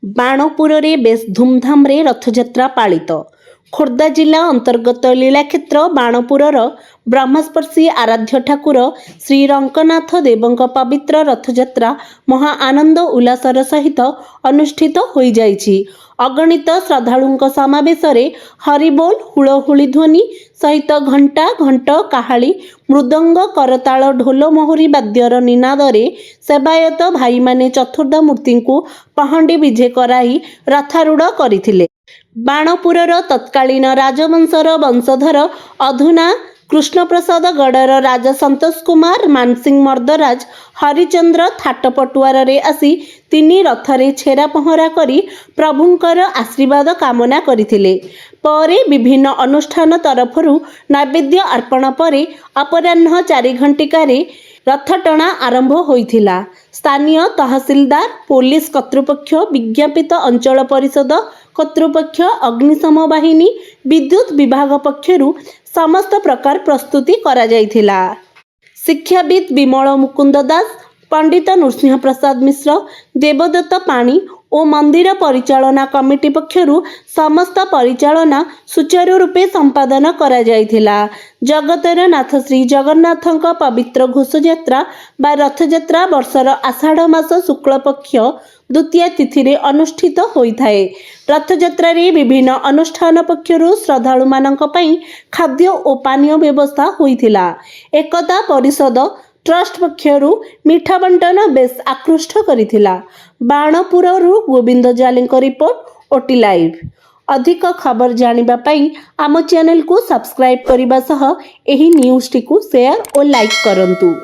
बाणपुर रे बेस धूमधाम रे रथयात्रा पालित। खोर्धा जिला अंतर्गत लीलाक्षेत्र बाणपुरर ब्रह्मस्पर्शी आराध्य ठाकुर श्री रंगनाथ देवଙ୍କ पवित्र रथयात्रा महा आनंद उल्लासर सहित अनुष्ठित होई जाइछि। अगणित श्रद्धालुंक समावेश हरिबोल हुलहुली ध्वनि सहित घंटा घंट काहाली मृदंग करताल ढोल मोहरी वाद्यर निनादरे सेवायत भाई माने चतुर्धा मूर्ति को पहंडी विजे कराई रथारूढ़ करथिले। बाणपुरर तत्कालीन राजवंशर वंशधर अधुना कृष्णप्रसाद गड़र राजा संतोष कुमार मानसिंह मर्दराज हरिचंद्र थाटपटुआर रे आसी तिनी रथरे छेरा पहरा करी प्रभुंकर आशीर्वाद कामना करथिले। परे विभिन्न अनुष्ठान तरफरु नैवेद्य अर्पण परे अपराह्न 4 घंटिकारे रथटଣା आरंभ होइथिला। स्थानीय तहसीलदार पुलिस कर्तृपक्ष विज्ञापित अंचल परिषद कर्तृपक्ष अग्निशम बाहिनी विद्युत विभाग पक्षरु समस्त प्रकार प्रस्तुति करा जाइथिला। शिक्षाविद विमल मुकुंद दास पंडित नृसिंह प्रसाद मिश्र देवदत्त पाणी और मंदिर परिचालना कमिटी पक्षरु समस्त परिचालना सुचारू रूपे संपादन करा जाइथिला। जगतर नाथ श्री जगन्नाथଙ୍କ पवित्र घोषयात्रा बा रथयात्रा वर्षर आषाढ़ मास शुक्ल पक्ष द्वितीय तिथि रे अनुष्ठित होइथाए। रथयात्रा रे विभिन्न अनुष्ठान पक्षरु श्रद्धालु मानक पई खाद्य और पानीय व्यवस्था होइथिला। एकता परिषद ट्रस्ट पक्षरु मिठा बंटन बेस आकृष्ट करिथिला। बाणपुररु गोविंद जालीଙ୍କ रिपोर्ट ओटी लाइव। अधिक खबर जानिबा पई आम चैनल को सब्सक्राइब करिबा सह एही न्यूज़ टी को शेयर और लाइक करंतु।